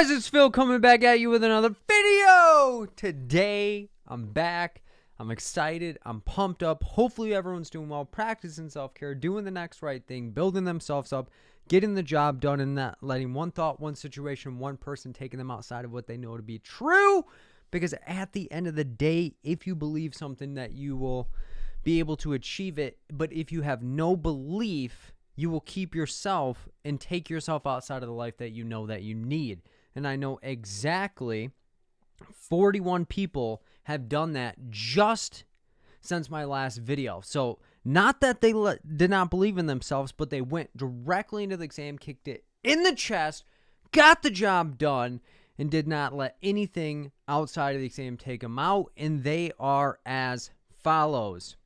guys, it's Phil coming back at you with another video. Today, I'm back. I'm excited. I'm pumped up. Hopefully, everyone's doing well, practicing self-care, doing the next right thing, building themselves up, getting the job done, and not letting one thought, one situation, one person taking them outside of what they know to be true. Because at the end of the day, if you believe something, that you will be able to achieve it. But if you have no belief, you will keep yourself and take yourself outside of the life that you know that you need. And I know exactly 41 people have done that just since my last video. So not that they did not believe in themselves, but they went directly into the exam, kicked it in the chest, got the job done, and did not let anything outside of the exam take them out. And they are as follows: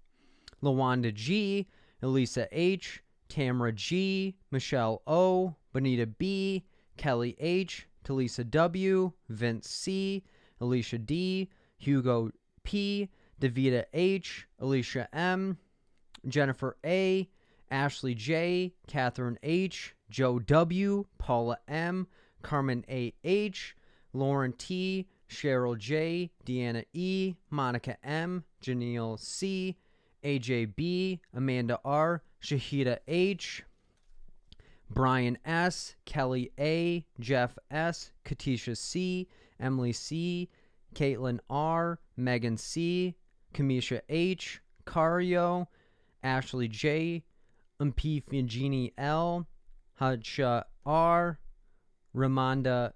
Lawanda G, Elisa H, Tamara G, Michelle O, Bonita B, Kelly H, Talisa W, Vince C, Alicia D, Hugo P, Davita H, Alicia M, Jennifer A, Ashley J, Catherine H, Joe W, Paula M, Carmen A H, Lauren T, Cheryl J, Deanna E, Monica M, Janelle C, AJ B, Amanda R, Shahida H, Brian S, Kelly A, Jeff S, Katisha C, Emily C, Caitlin R, Megan C, Kamisha H, Cario, Ashley J, Mpifigini L, Hadsha R, Ramonda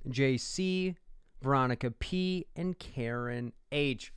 JC, Veronica P, and Karen H.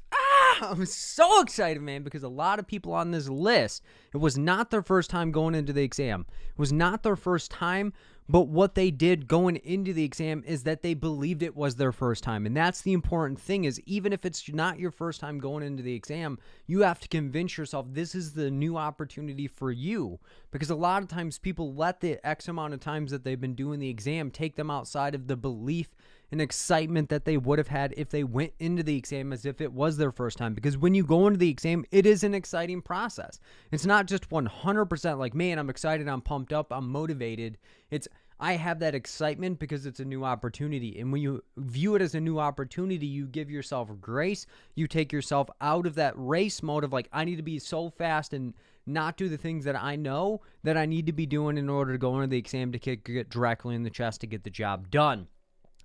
I'm so excited, man, because a lot of people on this list, it was not their first time going into the exam. It was not their first time, but what they did going into the exam is that they believed it was their first time. And that's the important thing, is even if it's not your first time going into the exam, you have to convince yourself this is the new opportunity for you. Because a lot of times people let the X amount of times that they've been doing the exam take them outside of the belief and excitement that they would have had if they went into the exam as if it was their first time. Because when you go into the exam, it is an exciting process. It's not just 100% like, man, I'm excited, I'm pumped up, I'm motivated. It's, I have that excitement because it's a new opportunity. And when you view it as a new opportunity, you give yourself grace. You take yourself out of that race mode of like, I need to be so fast and not do the things that I know that I need to be doing in order to go into the exam to kick it directly in the chest to get the job done.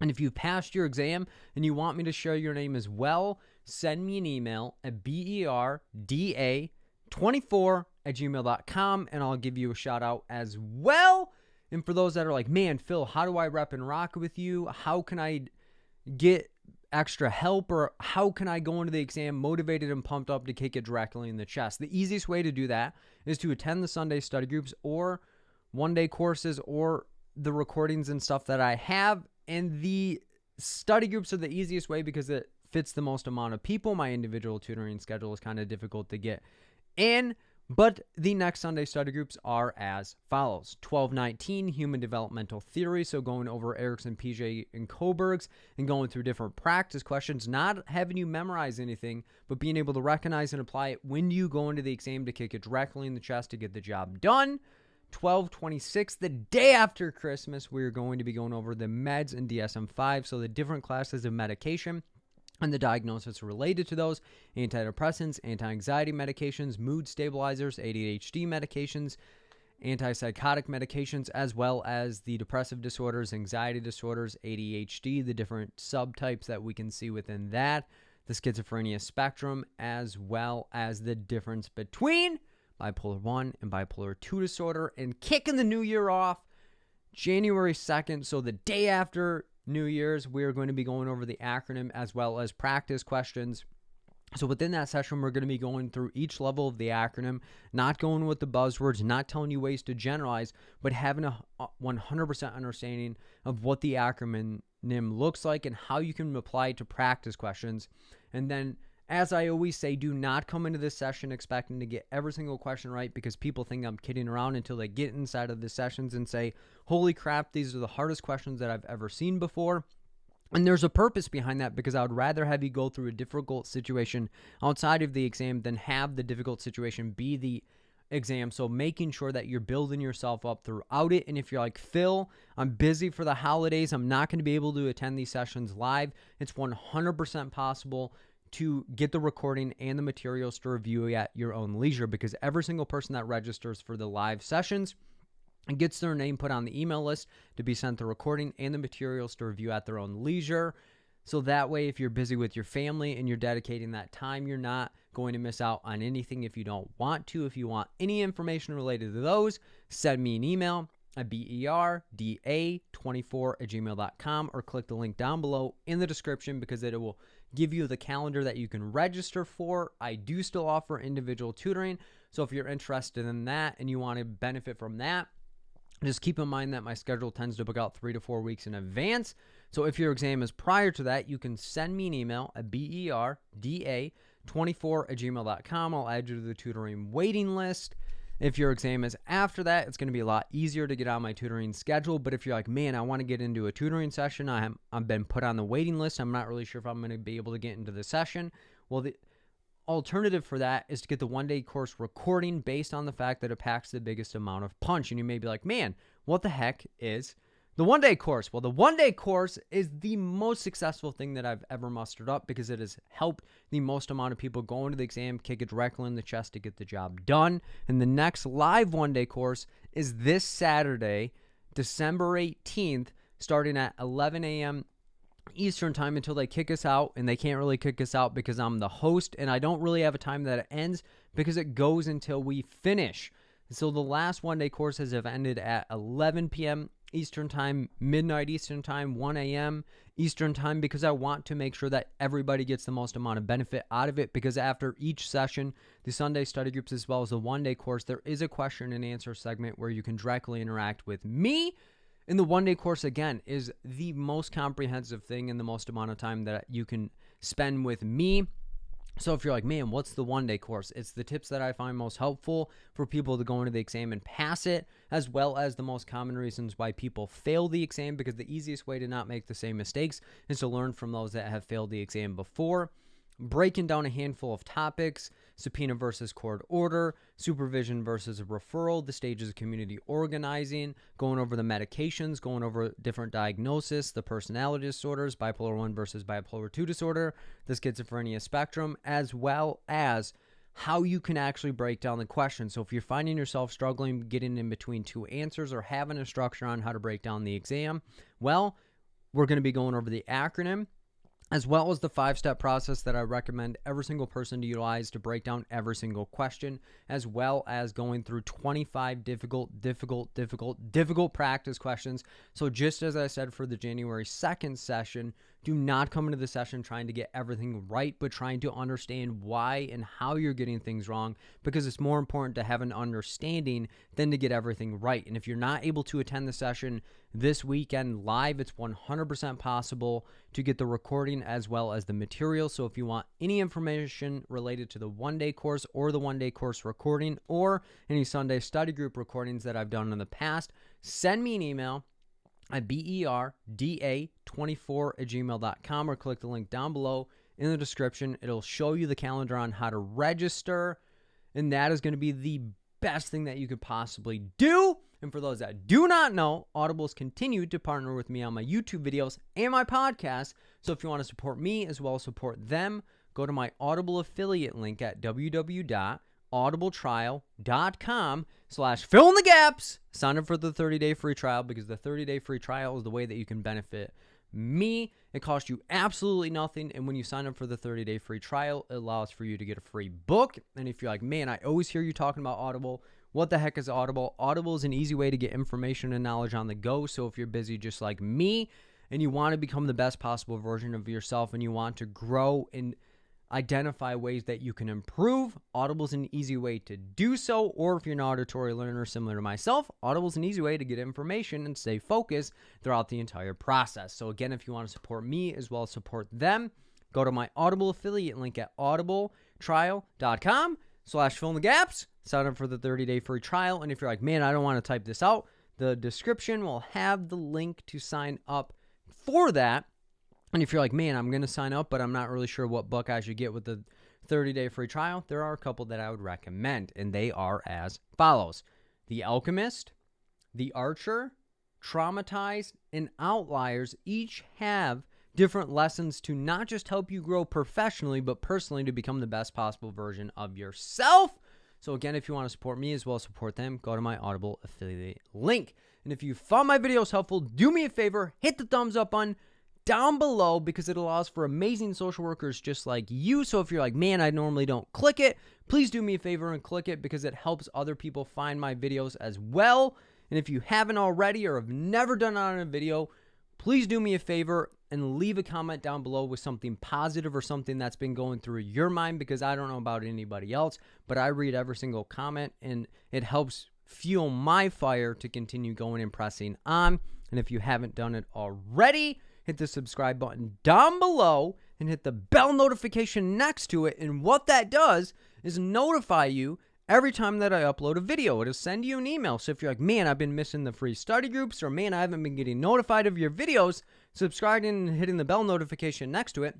And if you've passed your exam and you want me to share your name as well, send me an email at berda24@gmail.com and I'll give you a shout out as well. And for those that are like, man, Phil, how do I rep and rock with you? How can I get extra help, or how can I go into the exam motivated and pumped up to kick it directly in the chest? The easiest way to do that is to attend the Sunday study groups or one-day courses or the recordings and stuff that I have. And the study groups are the easiest way because it fits the most amount of people. My individual tutoring schedule is kind of difficult to get in. But the next Sunday study groups are as follows: 1219, Human Developmental Theory. So going over Erickson, PJ, and Koberg's and going through different practice questions, not having you memorize anything, but being able to recognize and apply it when you go into the exam to kick it directly in the chest to get the job done. 1226, the day after Christmas, we're going to be going over the meds and DSM-5, so the different classes of medication and the diagnosis related to those: antidepressants, anti-anxiety medications, mood stabilizers, ADHD medications, antipsychotic medications, as well as the depressive disorders, anxiety disorders, ADHD, the different subtypes that we can see within that, the schizophrenia spectrum, as well as the difference between bipolar 1 and bipolar 2 disorder. And kicking the new year off January 2nd, so the day after New Year's, we're going to be going over the acronym as well as practice questions. So within that session, we're going to be going through each level of the acronym, not going with the buzzwords, not telling you ways to generalize, but having a 100% understanding of what the acronym looks like and how you can apply it to practice questions. And then, as I always say, do not come into this session expecting to get every single question right, because people think I'm kidding around until they get inside of the sessions and say, holy crap, these are the hardest questions that I've ever seen before. And there's a purpose behind that, because I would rather have you go through a difficult situation outside of the exam than have the difficult situation be the exam. So making sure that you're building yourself up throughout it. And if you're like, Phil, I'm busy for the holidays, I'm not going to be able to attend these sessions live, it's 100% possible to get the recording and the materials to review at your own leisure, because every single person that registers for the live sessions and gets their name put on the email list to be sent the recording and the materials to review at their own leisure. So that way, if you're busy with your family and you're dedicating that time, you're not going to miss out on anything if you don't want to. If you want any information related to those, send me an email at berda24@gmail.com or click the link down below in the description, because it will give you the calendar that you can register for. I do still offer individual tutoring. So if you're interested in that and you want to benefit from that, just keep in mind that my schedule tends to book out 3 to 4 weeks in advance. So if your exam is prior to that, you can send me an email at berda24@gmail.com. I'll add you to the tutoring waiting list. If your exam is after that, it's going to be a lot easier to get on my tutoring schedule. But if you're like, man, I want to get into a tutoring session, I've been put on the waiting list, I'm not really sure if I'm going to be able to get into the session. Well, the alternative for that is to get the one-day course recording based on the fact that it packs the biggest amount of punch. And you may be like, man, what the heck is the one-day course? Well, the one-day course is the most successful thing that I've ever mustered up, because it has helped the most amount of people go into the exam, kick it directly in the chest to get the job done. And the next live one-day course is this Saturday, December 18th, starting at 11 a.m. Eastern time until they kick us out. And they can't really kick us out because I'm the host, and I don't really have a time that it ends, because it goes until we finish. So the last one-day courses have ended at 11 p.m. Eastern time, midnight Eastern time, 1 a.m. Eastern time, because I want to make sure that everybody gets the most amount of benefit out of it. Because after each session, the Sunday study groups as well as the one-day course, there is a question and answer segment where you can directly interact with me. And the one-day course, again, is the most comprehensive thing and the most amount of time that you can spend with me. So if you're like, man, what's the one-day course? It's the tips that I find most helpful for people to go into the exam and pass it, as well as the most common reasons why people fail the exam, because the easiest way to not make the same mistakes is to learn from those that have failed the exam before. Breaking down a handful of topics: subpoena versus court order, supervision versus referral, the stages of community organizing, going over the medications, going over different diagnoses, the personality disorders, bipolar 1 versus bipolar 2 disorder, the schizophrenia spectrum, as well as how you can actually break down the question. So if you're finding yourself struggling getting in between two answers or having a structure on how to break down the exam, well, we're going to be going over the acronym, as well as the 5-step process that I recommend every single person to utilize to break down every single question, as well as going through 25 difficult practice questions. So just as I said for the January 2nd session, do not come into the session trying to get everything right, but trying to understand why and how you're getting things wrong, because it's more important to have an understanding than to get everything right. And if you're not able to attend the session this weekend live, it's 100% possible to get the recording as well as the material. So if you want any information related to the one-day course or the one-day course recording or any Sunday study group recordings that I've done in the past, send me an email at berda24@gmail.com or click the link down below in the description. It'll show you the calendar on how to register, and that is going to be the best thing that you could possibly do. And for those that do not know, Audible's continued to partner with me on my YouTube videos and my podcast. So if you want to support me as well as support them, go to my Audible affiliate link at www.audibletrial.com/fill-in-the-gaps. Sign up for the 30-day free trial, because the 30-day free trial is the way that you can benefit me. It costs you absolutely nothing, and when you sign up for the 30-day free trial, it allows for you to get a free book. And if you're like, man, I always hear you talking about Audible, what the heck is Audible? Audible is an easy way to get information and knowledge on the go. So if you're busy just like me and you want to become the best possible version of yourself and you want to grow and identify ways that you can improve, Audible is an easy way to do so. Or if you're an auditory learner similar to myself, Audible is an easy way to get information and stay focused throughout the entire process. So again, if you want to support me as well as support them, go to my Audible affiliate link at audibletrial.com/fill-in-the-gaps. Sign up for the 30-day free trial. And if you're like, man, I don't want to type this out, the description will have the link to sign up for that. And if you're like, man, I'm going to sign up, but I'm not really sure what book I should get with the 30-day free trial, there are a couple that I would recommend, and they are as follows. The Alchemist, The Archer, Traumatized, and Outliers each have different lessons to not just help you grow professionally, but personally to become the best possible version of yourself. So again, if you want to support me as well as support them, go to my Audible affiliate link. And if you found my videos helpful, do me a favor, hit the thumbs up button down below because it allows for amazing social workers just like you. So if you're like, man, I normally don't click it, please do me a favor and click it because it helps other people find my videos as well. And if you haven't already or have never done it on a video, please do me a favor and leave a comment down below with something positive or something that's been going through your mind, because I don't know about anybody else, but I read every single comment and it helps fuel my fire to continue going and pressing on. And if you haven't done it already, hit the subscribe button down below and hit the bell notification next to it. And what that does is notify you every time that I upload a video. It'll send you an email. So if you're like, man, I've been missing the free study groups, or man, I haven't been getting notified of your videos, subscribing and hitting the bell notification next to it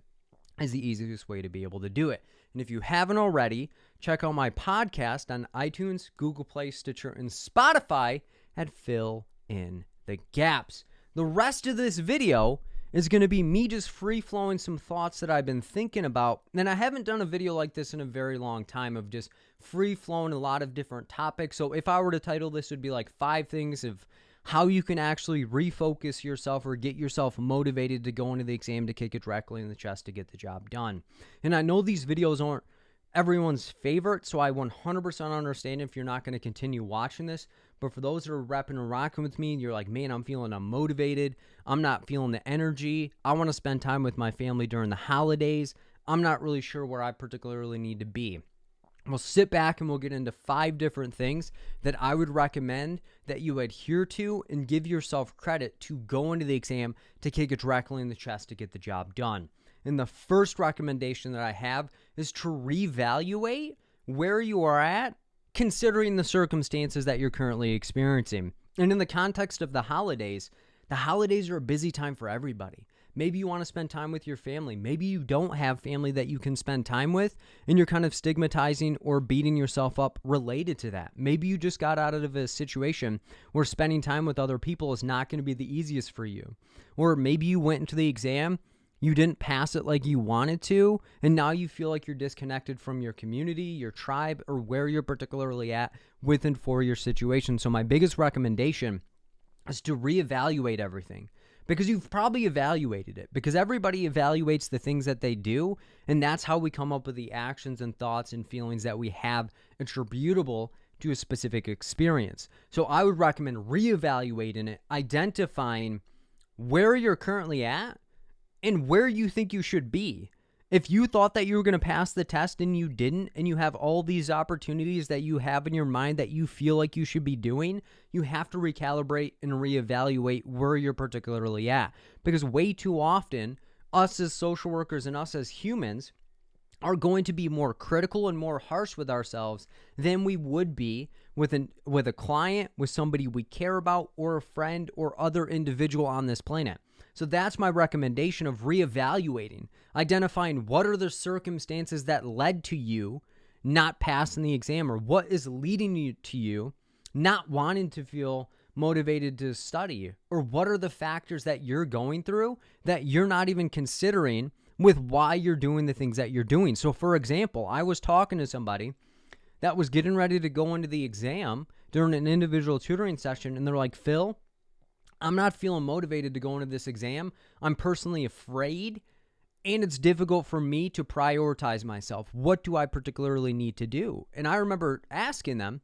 is the easiest way to be able to do it. And if you haven't already, check out my podcast on iTunes, Google Play, Stitcher, and Spotify at Fill in the Gaps. The rest of this video is going to be me just free-flowing some thoughts that I've been thinking about. And I haven't done a video like this in a very long time of just free-flowing a lot of different topics. So if I were to title this, it would be like 5 things of how you can actually refocus yourself or get yourself motivated to go into the exam to kick it directly in the chest to get the job done. And I know these videos aren't everyone's favorite, so I 100% understand if you're not going to continue watching this. But for those that are repping and rocking with me, and you're like, man, I'm feeling unmotivated, I'm not feeling the energy, I want to spend time with my family during the holidays, I'm not really sure where I particularly need to be. We'll sit back and we'll get into 5 different things that I would recommend that you adhere to and give yourself credit to go into the exam to kick it directly in the chest to get the job done. And the first recommendation that I have is to reevaluate where you are at, considering the circumstances that you're currently experiencing. And in the context of the holidays are a busy time for everybody. Maybe you want to spend time with your family. Maybe you don't have family that you can spend time with, and you're kind of stigmatizing or beating yourself up related to that. Maybe you just got out of a situation where spending time with other people is not going to be the easiest for you. Or maybe you went into the exam, you didn't pass it like you wanted to, and now you feel like you're disconnected from your community, your tribe, or where you're particularly at with and for your situation. So my biggest recommendation is to reevaluate everything, because you've probably evaluated it, because everybody evaluates the things that they do, and that's how we come up with the actions and thoughts and feelings that we have attributable to a specific experience. So I would recommend reevaluating it, identifying where you're currently at, and where you think you should be. If you thought that you were going to pass the test and you didn't, and you have all these opportunities that you have in your mind that you feel like you should be doing, you have to recalibrate and reevaluate where you're particularly at. Because way too often, us as social workers and us as humans are going to be more critical and more harsh with ourselves than we would be with a client, with somebody we care about, or a friend or other individual on this planet. So that's my recommendation of reevaluating, identifying what are the circumstances that led to you not passing the exam, or what is leading you to you not wanting to feel motivated to study, or what are the factors that you're going through that you're not even considering with why you're doing the things that you're doing. So for example, I was talking to somebody that was getting ready to go into the exam during an individual tutoring session, and they're like, Phil, I'm not feeling motivated to go into this exam. I'm personally afraid, and it's difficult for me to prioritize myself. What do I particularly need to do? And I remember asking them,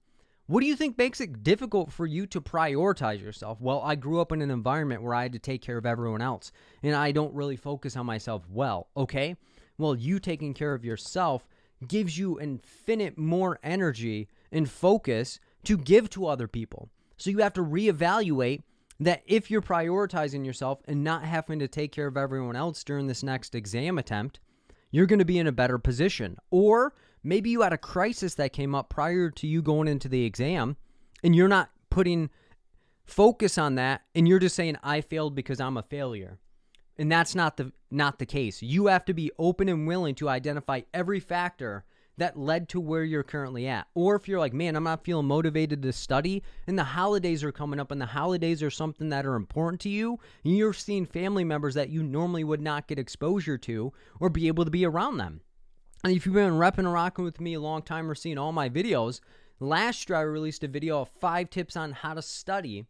what do you think makes it difficult for you to prioritize yourself? Well, I grew up in an environment where I had to take care of everyone else, and I don't really focus on myself well. Okay, well, you taking care of yourself gives you infinite more energy and focus to give to other people. So you have to reevaluate that if you're prioritizing yourself and not having to take care of everyone else during this next exam attempt, you're going to be in a better position. Or maybe you had a crisis that came up prior to you going into the exam, and you're not putting focus on that, and you're just saying, I failed because I'm a failure. And that's not not the case. You have to be open and willing to identify every factor that led to where you're currently at. Or if you're like, man, I'm not feeling motivated to study, and the holidays are coming up, and the holidays are something that are important to you, and you're seeing family members that you normally would not get exposure to or be able to be around them. And if you've been repping and rocking with me a long time or seeing all my videos, last year I released a video of 5 tips on how to study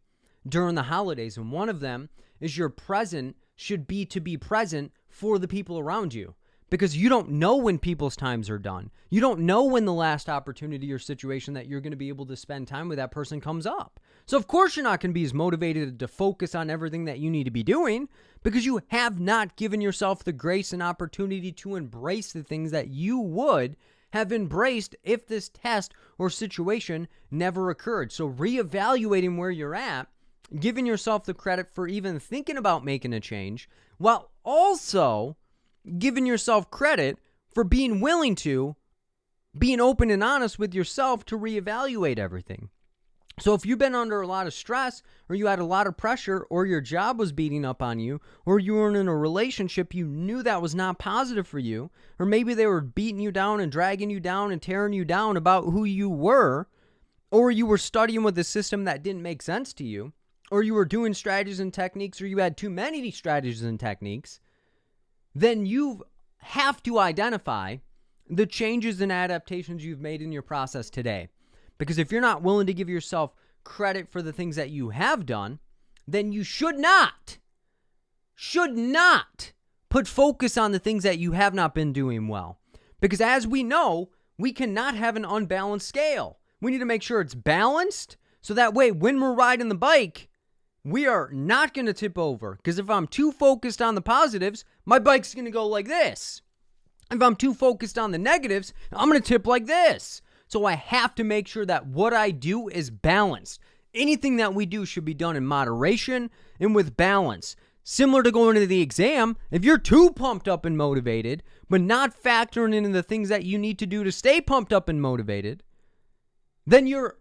during the holidays, and one of them is your present should be to be present for the people around you. Because you don't know when people's times are done. You don't know when the last opportunity or situation that you're going to be able to spend time with that person comes up. So of course you're not going to be as motivated to focus on everything that you need to be doing because you have not given yourself the grace and opportunity to embrace the things that you would have embraced if this test or situation never occurred. So reevaluating where you're at, giving yourself the credit for even thinking about making a change, while also giving yourself credit for being willing to, being open and honest with yourself to reevaluate everything. So if you've been under a lot of stress, or you had a lot of pressure, or your job was beating up on you, or you were in a relationship you knew that was not positive for you, or maybe they were beating you down and dragging you down and tearing you down about who you were, or you were studying with a system that didn't make sense to you, or you were doing strategies and techniques, or you had too many strategies and techniques, then you have to identify the changes and adaptations you've made in your process today. Because if you're not willing to give yourself credit for the things that you have done, then you should not put focus on the things that you have not been doing well. Because as we know, we cannot have an unbalanced scale. We need to make sure it's balanced so that way when we're riding the bike, we are not going to tip over. Because if I'm too focused on the positives, my bike's going to go like this. If I'm too focused on the negatives, I'm going to tip like this. So I have to make sure that what I do is balanced. Anything that we do should be done in moderation and with balance. Similar to going to the exam, if you're too pumped up and motivated, but not factoring in the things that you need to do to stay pumped up and motivated, then you're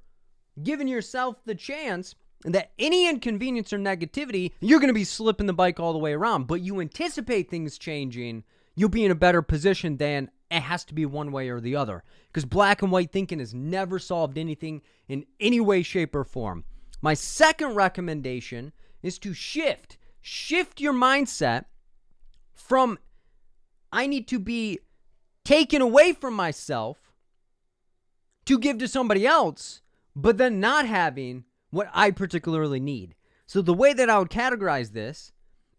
giving yourself the chance that any inconvenience or negativity, you're going to be slipping the bike all the way around. But you anticipate things changing, you'll be in a better position than it has to be one way or the other. Because black and white thinking has never solved anything in any way, shape, or form. My second recommendation is to shift your mindset from I need to be taken away from myself to give to somebody else, but then not having what I particularly need. So the way that I would categorize this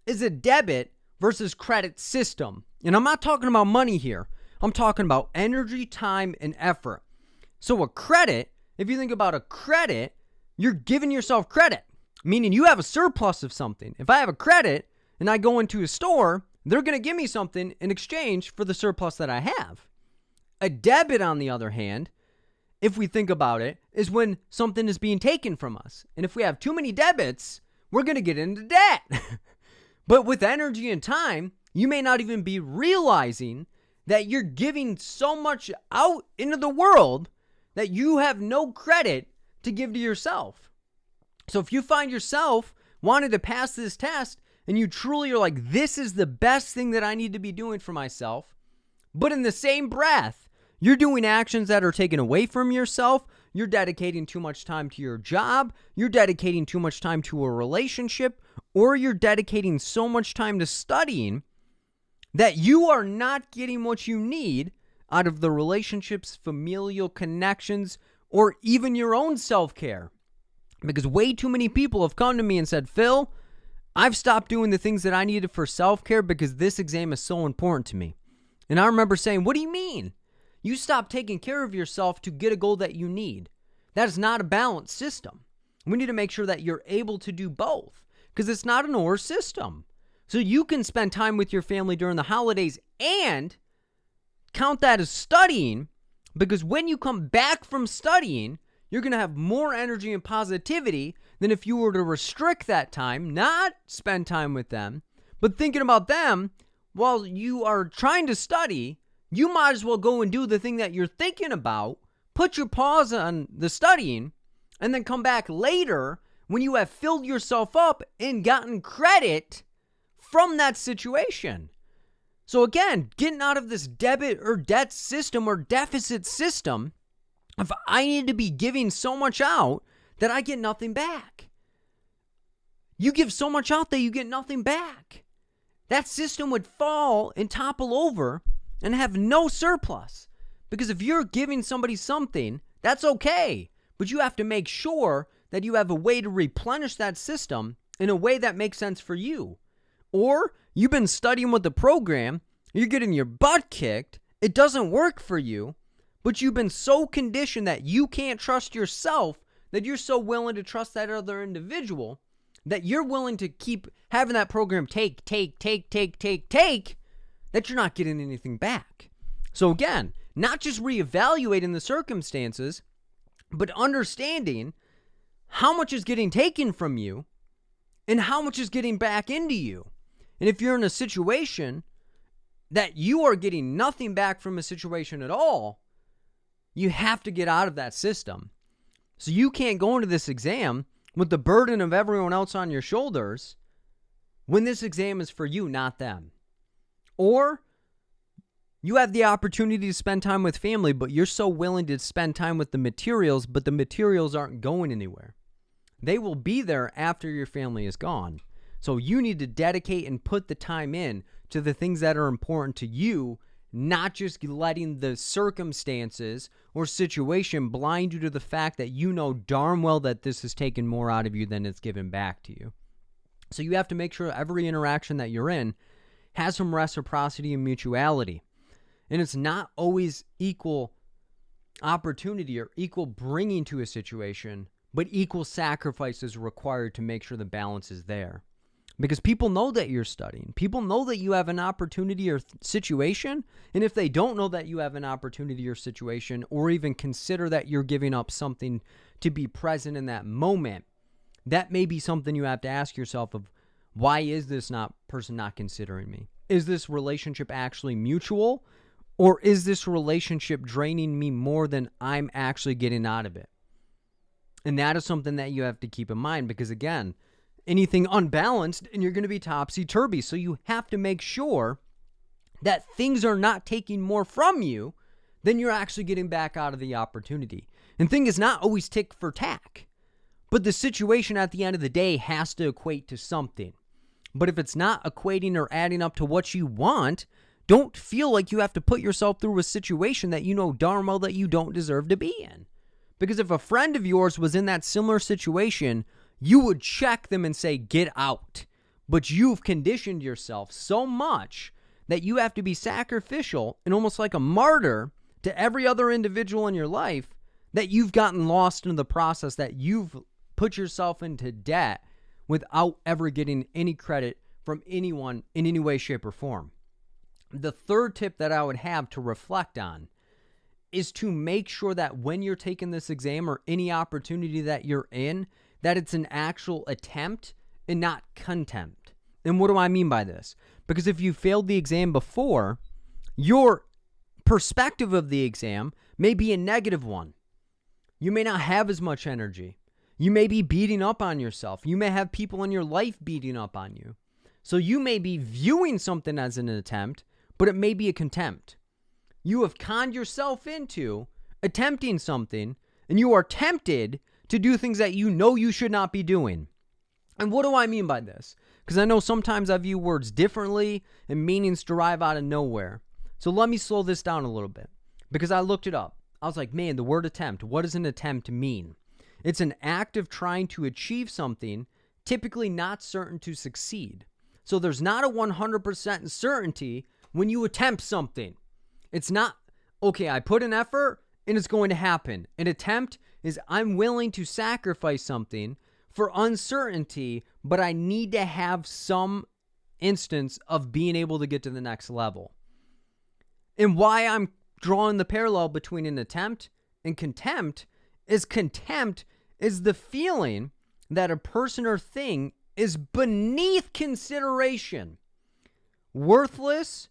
is a debit versus credit system. And I'm not talking about money here. I'm talking about energy, time, and effort. So a credit, if you think about a credit, you're giving yourself credit, meaning you have a surplus of something. If I have a credit and I go into a store, they're going to give me something in exchange for the surplus that I have. A debit, on the other hand, if we think about it, is when something is being taken from us. And if we have too many debits, we're going to get into debt. But with energy and time, you may not even be realizing that you're giving so much out into the world that you have no credit to give to yourself. So if you find yourself wanting to pass this test and you truly are like, this is the best thing that I need to be doing for myself, but in the same breath, you're doing actions that are taken away from yourself. You're dedicating too much time to your job. You're dedicating too much time to a relationship, or you're dedicating so much time to studying that you are not getting what you need out of the relationships, familial connections, or even your own self-care. Because way too many people have come to me and said, Phil, I've stopped doing the things that I needed for self-care because this exam is so important to me. And I remember saying, what do you mean? You stop taking care of yourself to get a goal that you need. That is not a balanced system. We need to make sure that you're able to do both because it's not an or system. So you can spend time with your family during the holidays and count that as studying, because when you come back from studying, you're going to have more energy and positivity than if you were to restrict that time, not spend time with them, but thinking about them while you are trying to study. You might as well go and do the thing that you're thinking about, put your pause on the studying, and then come back later when you have filled yourself up and gotten credit from that situation. So again, getting out of this debit or debt system or deficit system, if I need to be giving so much out that I get nothing back. You give so much out that you get nothing back. That system would fall and topple over and have no surplus. Because if you're giving somebody something, that's okay. But you have to make sure that you have a way to replenish that system in a way that makes sense for you. Or you've been studying with the program, you're getting your butt kicked, it doesn't work for you, but you've been so conditioned that you can't trust yourself that you're so willing to trust that other individual that you're willing to keep having that program take, that you're not getting anything back. So again, not just reevaluating the circumstances, but understanding how much is getting taken from you and how much is getting back into you. And if you're in a situation that you are getting nothing back from a situation at all, you have to get out of that system. So you can't go into this exam with the burden of everyone else on your shoulders when this exam is for you, not them. Or you have the opportunity to spend time with family, but you're so willing to spend time with the materials, but the materials aren't going anywhere. They will be there after your family is gone. So you need to dedicate and put the time in to the things that are important to you, not just letting the circumstances or situation blind you to the fact that you know darn well that this has taken more out of you than it's given back to you. So you have to make sure every interaction that you're in has some reciprocity and mutuality. And it's not always equal opportunity or equal bringing to a situation, but equal sacrifice is required to make sure the balance is there. Because people know that you're studying. People know that you have an opportunity or situation. And if they don't know that you have an opportunity or situation, or even consider that you're giving up something to be present in that moment, that may be something you have to ask yourself of, why is this person not considering me? Is this relationship actually mutual? Or is this relationship draining me more than I'm actually getting out of it? And that is something that you have to keep in mind, because again, anything unbalanced and you're going to be topsy-turvy. So you have to make sure that things are not taking more from you than you're actually getting back out of the opportunity. And thing is not always tick for tack, but the situation at the end of the day has to equate to something. But if it's not equating or adding up to what you want, don't feel like you have to put yourself through a situation that you know darn well that you don't deserve to be in. Because if a friend of yours was in that similar situation, you would check them and say, get out. But you've conditioned yourself so much that you have to be sacrificial and almost like a martyr to every other individual in your life that you've gotten lost in the process, that you've put yourself into debt without ever getting any credit from anyone in any way, shape, or form. The third tip that I would have to reflect on is to make sure that when you're taking this exam or any opportunity that you're in, that it's an actual attempt and not contempt. And what do I mean by this? Because if you failed the exam before, your perspective of the exam may be a negative one. You may not have as much energy. You may be beating up on yourself. You may have people in your life beating up on you. So you may be viewing something as an attempt, but it may be a contempt. You have conned yourself into attempting something, and you are tempted to do things that you know you should not be doing. And what do I mean by this? Because I know sometimes I view words differently and meanings derive out of nowhere. So let me slow this down a little bit, because I looked it up. I was like, man, the word attempt, what does an attempt mean? It's an act of trying to achieve something, typically not certain to succeed. So there's not a 100% certainty when you attempt something. It's not, okay, I put an effort and it's going to happen. An attempt is I'm willing to sacrifice something for uncertainty, but I need to have some instance of being able to get to the next level. And why I'm drawing the parallel between an attempt and contempt is the feeling that a person or thing is beneath consideration, worthless,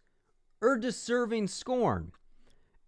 or deserving scorn.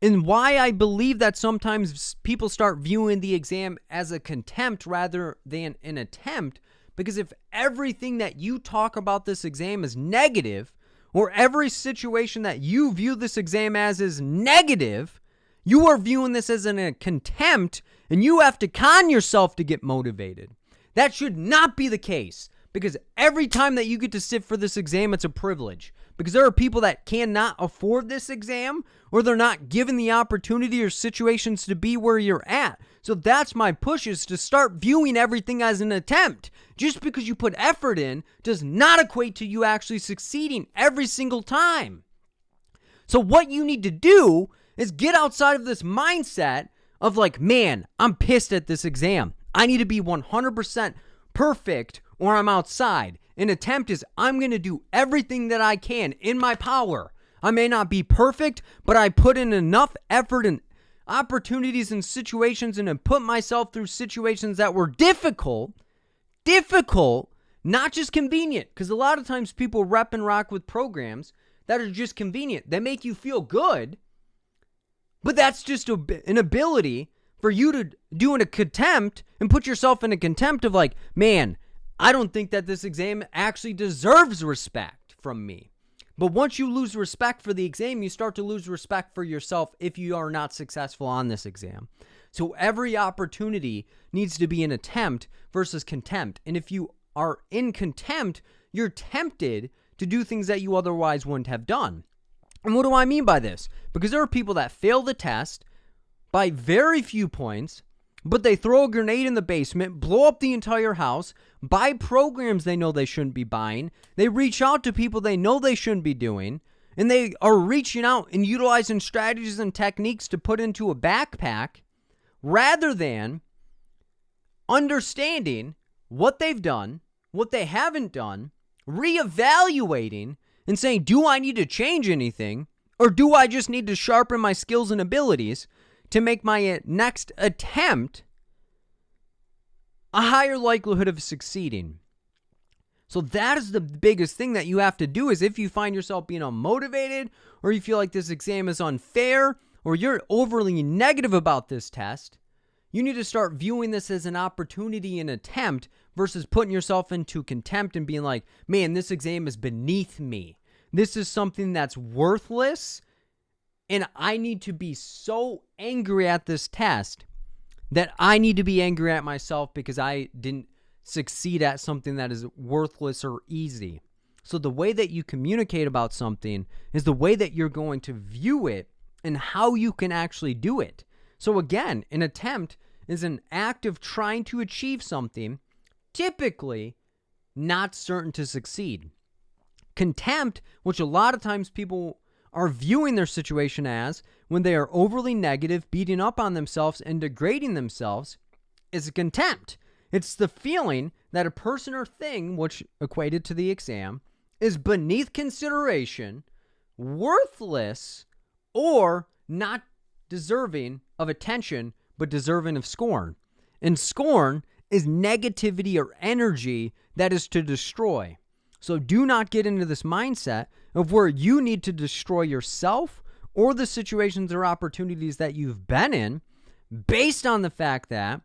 And why I believe that sometimes people start viewing the exam as a contempt rather than an attempt, because if everything that you talk about this exam is negative, or every situation that you view this exam as is negative, you are viewing this as a contempt, and you have to con yourself to get motivated. That should not be the case, because every time that you get to sit for this exam, it's a privilege. Because there are people that cannot afford this exam, or they're not given the opportunity or situations to be where you're at. So that's my push, is to start viewing everything as an attempt. Just because you put effort in does not equate to you actually succeeding every single time. So what you need to do is get outside of this mindset of like, man, I'm pissed at this exam. I need to be 100% perfect or I'm outside. An attempt is I'm going to do everything that I can in my power. I may not be perfect, but I put in enough effort and opportunities and situations and put myself through situations that were difficult, not just convenient. Because a lot of times people rep and rock with programs that are just convenient. They make you feel good, but that's just an ability for you to do a contempt and put yourself in a contempt of like, man, I don't think that this exam actually deserves respect from me. But once you lose respect for the exam, you start to lose respect for yourself if you are not successful on this exam. So every opportunity needs to be an attempt versus contempt. And if you are in contempt, you're tempted to do things that you otherwise wouldn't have done. And what do I mean by this? Because there are people that fail the test by very few points, but they throw a grenade in the basement, blow up the entire house, buy programs they know they shouldn't be buying, they reach out to people they know they shouldn't be doing, and they are reaching out and utilizing strategies and techniques to put into a backpack rather than understanding what they've done, what they haven't done, reevaluating and saying, do I need to change anything, or do I just need to sharpen my skills and abilities to make my next attempt a higher likelihood of succeeding? So that is the biggest thing that you have to do, is if you find yourself being unmotivated, or you feel like this exam is unfair, or you're overly negative about this test, you need to start viewing this as an opportunity and attempt versus putting yourself into contempt and being like, man, this exam is beneath me. This is something that's worthless, and I need to be so angry at this test that I need to be angry at myself because I didn't succeed at something that is worthless or easy. So the way that you communicate about something is the way that you're going to view it and how you can actually do it. So again, an attempt is an act of trying to achieve something, typically not certain to succeed. Contempt, which a lot of times people are viewing their situation as when they are overly negative, beating up on themselves and degrading themselves, is a contempt. It's the feeling that a person or thing, which equated to the exam, is beneath consideration, worthless, or not deserving of attention, but deserving of scorn. And scorn is negativity or energy that is to destroy. So do not get into this mindset of where you need to destroy yourself or the situations or opportunities that you've been in based on the fact that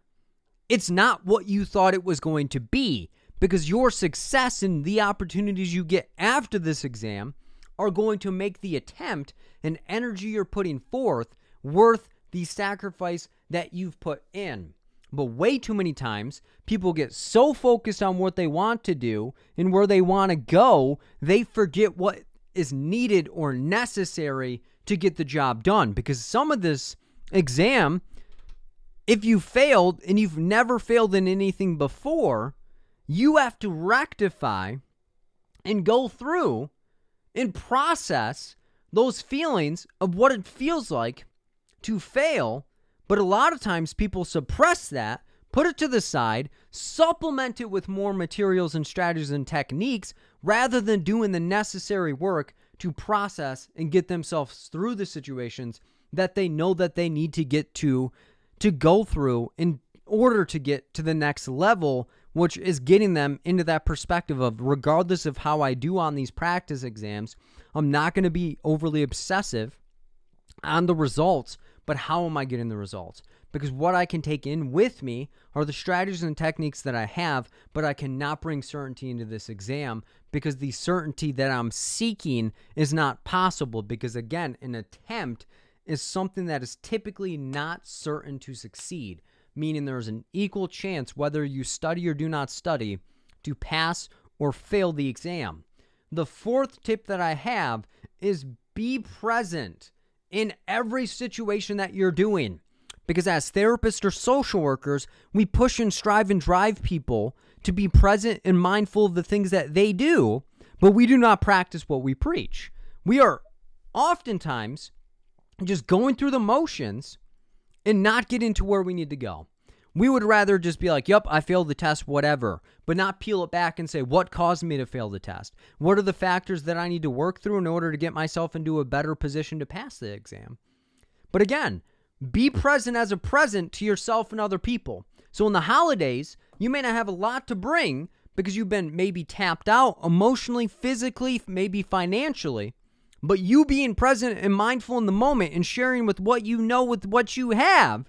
it's not what you thought it was going to be, because your success and the opportunities you get after this exam are going to make the attempt and energy you're putting forth worth the sacrifice that you've put in. But way too many times, people get so focused on what they want to do and where they want to go, they forget what is needed or necessary to get the job done. Because some of this exam, if you failed and you've never failed in anything before, you have to rectify and go through and process those feelings of what it feels like to fail. But a lot of times people suppress that, put it to the side, supplement it with more materials and strategies and techniques rather than doing the necessary work to process and get themselves through the situations that they know that they need to get to go through in order to get to the next level, which is getting them into that perspective of, regardless of how I do on these practice exams, I'm not going to be overly obsessive on the results, but how am I getting the results? Because what I can take in with me are the strategies and techniques that I have, but I cannot bring certainty into this exam because the certainty that I'm seeking is not possible. Because again, an attempt is something that is typically not certain to succeed, meaning there's an equal chance whether you study or do not study to pass or fail the exam. The fourth tip that I have is be present in every situation that you're doing. Because as therapists or social workers, we push and strive and drive people to be present and mindful of the things that they do, but we do not practice what we preach. We are oftentimes just going through the motions and not getting to where we need to go. We would rather just be like, yep, I failed the test, whatever, but not peel it back and say, what caused me to fail the test? What are the factors that I need to work through in order to get myself into a better position to pass the exam? But again, be present as a present to yourself and other people. So in the holidays, you may not have a lot to bring because you've been maybe tapped out emotionally, physically, maybe financially, but you being present and mindful in the moment and sharing with what you know with what you have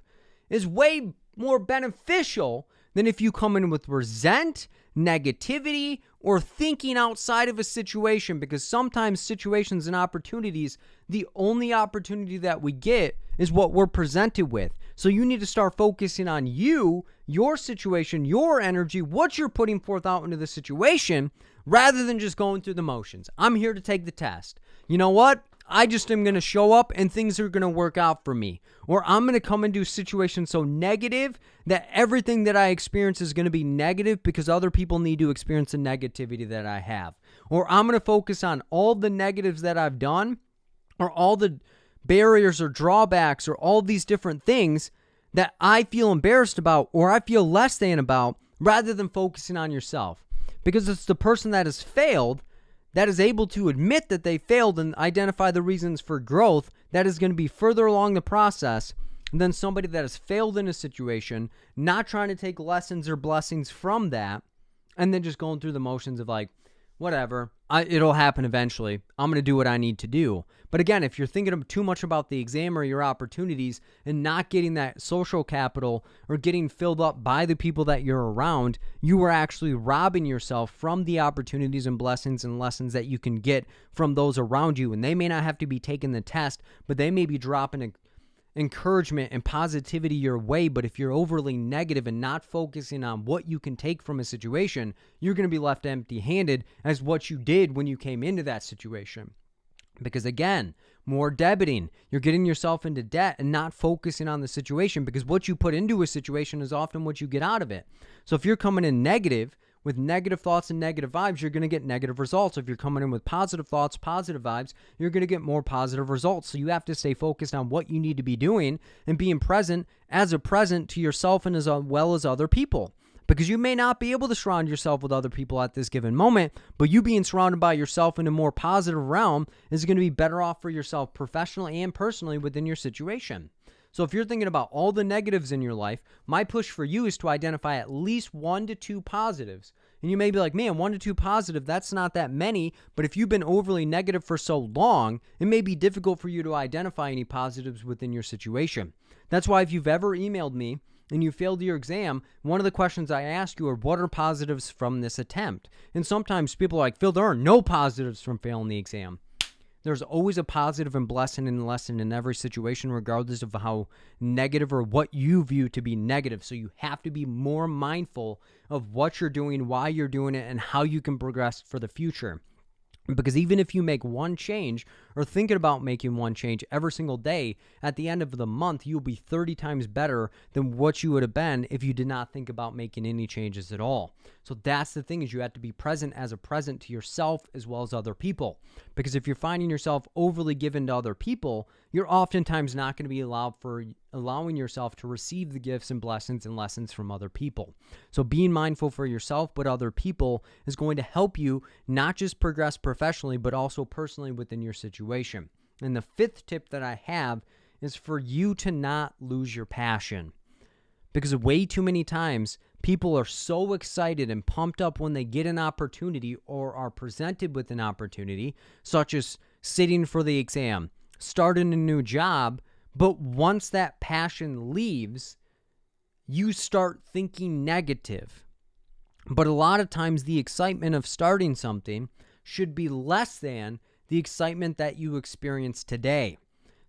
is way more beneficial than if you come in with resent, negativity, or thinking outside of a situation, because sometimes situations and opportunities, the only opportunity that we get is what we're presented with. So you need to start focusing on you, your situation, your energy, what you're putting forth out into the situation, rather than just going through the motions. I'm here to take the test. You know what? I just am going to show up and things are going to work out for me. Or I'm going to come into a situation so negative that everything that I experience is going to be negative because other people need to experience the negativity that I have. Or I'm going to focus on all the negatives that I've done, or all the barriers or drawbacks or all these different things that I feel embarrassed about or I feel less than about, rather than focusing on yourself. Because it's the person that has failed that is able to admit that they failed and identify the reasons for growth that is going to be further along the process than somebody that has failed in a situation, not trying to take lessons or blessings from that, and then just going through the motions of like, whatever, it'll happen eventually. I'm going to do what I need to do. But again, if you're thinking too much about the exam or your opportunities and not getting that social capital or getting filled up by the people that you're around, you are actually robbing yourself from the opportunities and blessings and lessons that you can get from those around you. And they may not have to be taking the test, but they may be dropping encouragement and positivity your way. But if you're overly negative and not focusing on what you can take from a situation, you're going to be left empty-handed as what you did when you came into that situation. Because again, more debiting, you're getting yourself into debt and not focusing on the situation, because what you put into a situation is often what you get out of it. So if you're coming in negative with negative thoughts and negative vibes, you're going to get negative results. If you're coming in with positive thoughts, positive vibes, you're going to get more positive results. So you have to stay focused on what you need to be doing and being present as a present to yourself and as well as other people. Because you may not be able to surround yourself with other people at this given moment, but you being surrounded by yourself in a more positive realm is going to be better off for yourself professionally and personally within your situation. So if you're thinking about all the negatives in your life, my push for you is to identify at least 1 to 2 positives. And you may be like, man, 1 to 2 positive, that's not that many. But if you've been overly negative for so long, it may be difficult for you to identify any positives within your situation. That's why if you've ever emailed me and you failed your exam, one of the questions I ask you are, what are positives from this attempt? And sometimes people are like, Phil, there are no positives from failing the exam. There's always a positive and blessing and lesson in every situation, regardless of how negative or what you view to be negative. So you have to be more mindful of what you're doing, why you're doing it, and how you can progress for the future. Because even if you make one change or thinking about making one change every single day, at the end of the month, you'll be 30 times better than what you would have been if you did not think about making any changes at all. So that's the thing, is you have to be present as a present to yourself as well as other people. Because if you're finding yourself overly given to other people, you're oftentimes not going to be allowing yourself to receive the gifts and blessings and lessons from other people. So being mindful for yourself but other people is going to help you not just progress professionally but also personally within your situation. And the fifth tip that I have is for you to not lose your passion. Because way too many times, people are so excited and pumped up when they get an opportunity or are presented with an opportunity, such as sitting for the exam, starting a new job, but once that passion leaves, you start thinking negative. But a lot of times the excitement of starting something should be less than the excitement that you experience today.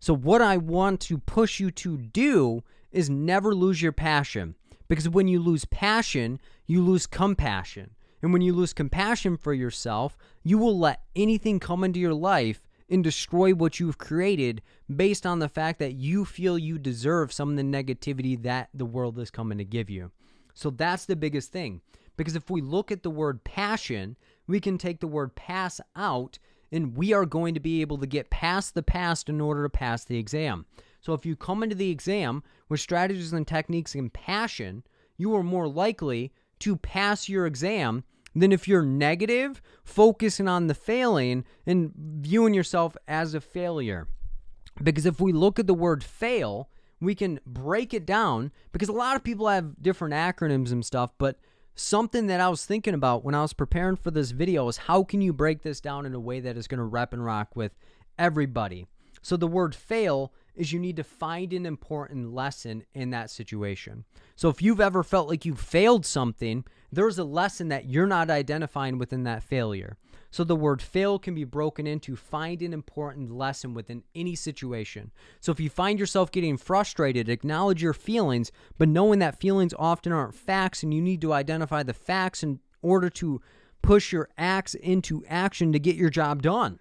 So what I want to push you to do is never lose your passion, because when you lose passion, you lose compassion. And when you lose compassion for yourself, you will let anything come into your life and destroy what you've created based on the fact that you feel you deserve some of the negativity that the world is coming to give you. So that's the biggest thing. Because if we look at the word passion, we can take the word pass out, and we are going to be able to get past the past in order to pass the exam. So if you come into the exam with strategies and techniques and passion, you are more likely to pass your exam than if you're negative, focusing on the failing and viewing yourself as a failure. Because if we look at the word fail, we can break it down, because a lot of people have different acronyms and stuff, but something that I was thinking about when I was preparing for this video is how can you break this down in a way that is going to rep and rock with everybody. So the word fail is you need to find an important lesson in that situation. So if you've ever felt like you failed something, there's a lesson that you're not identifying within that failure. So the word fail can be broken into find an important lesson within any situation. So if you find yourself getting frustrated, acknowledge your feelings, but knowing that feelings often aren't facts, and you need to identify the facts in order to push your acts into action to get your job done.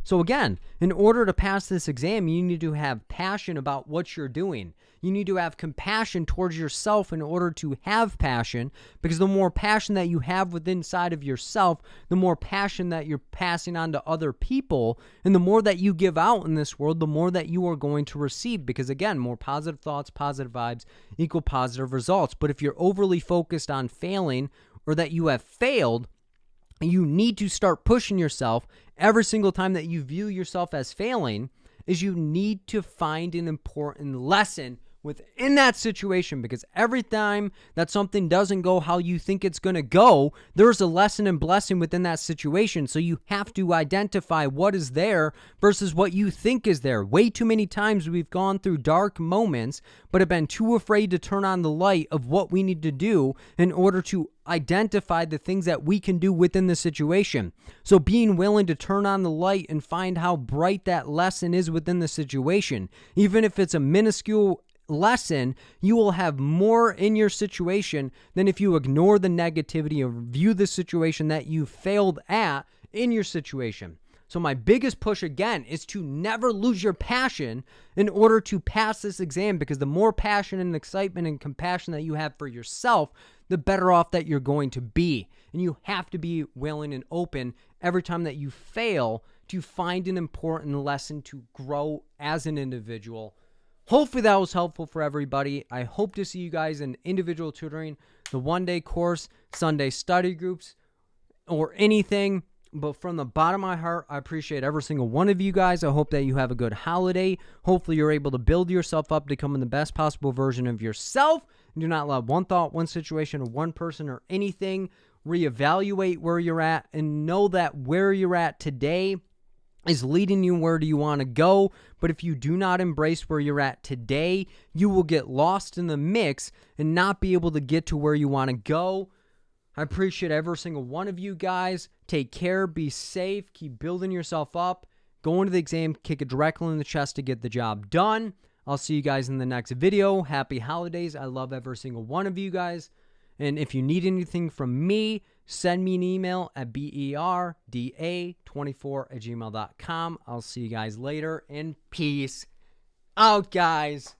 So again, in order to pass this exam, you need to have passion about what you're doing. You need to have compassion towards yourself in order to have passion, because the more passion that you have within inside of yourself, the more passion that you're passing on to other people, and the more that you give out in this world, the more that you are going to receive, because again, more positive thoughts, positive vibes equal positive results. But if you're overly focused on failing or that you have failed, you need to start pushing yourself every single time that you view yourself as failing, is you need to find an important lesson within that situation, because every time that something doesn't go how you think it's going to go, there's a lesson and blessing within that situation. So you have to identify what is there versus what you think is there. Way too many times we've gone through dark moments, but have been too afraid to turn on the light of what we need to do in order to identify the things that we can do within the situation. So being willing to turn on the light and find how bright that lesson is within the situation, even if it's a minuscule lesson, you will have more in your situation than if you ignore the negativity or view the situation that you failed at in your situation. So my biggest push again is to never lose your passion in order to pass this exam, because the more passion and excitement and compassion that you have for yourself, the better off that you're going to be. And you have to be willing and open every time that you fail to find an important lesson to grow as an individual. Hopefully that was helpful for everybody. I hope to see you guys in individual tutoring, the one-day course, Sunday study groups, or anything. But from the bottom of my heart, I appreciate every single one of you guys. I hope that you have a good holiday. Hopefully you're able to build yourself up to becoming the best possible version of yourself. Do not let one thought, one situation, or one person, or anything reevaluate where you're at, and know that where you're at today is leading you where do you want to go. But if you do not embrace where you're at today, you will get lost in the mix and not be able to get to where you want to go. I appreciate every single one of you guys. Take care, be safe, keep building yourself up. Go into the exam, kick it directly in the chest to get the job done. I'll see you guys in the next video. Happy holidays. I love every single one of you guys. And if you need anything from me, send me an email at berda24@gmail.com. I'll see you guys later, and peace out, guys.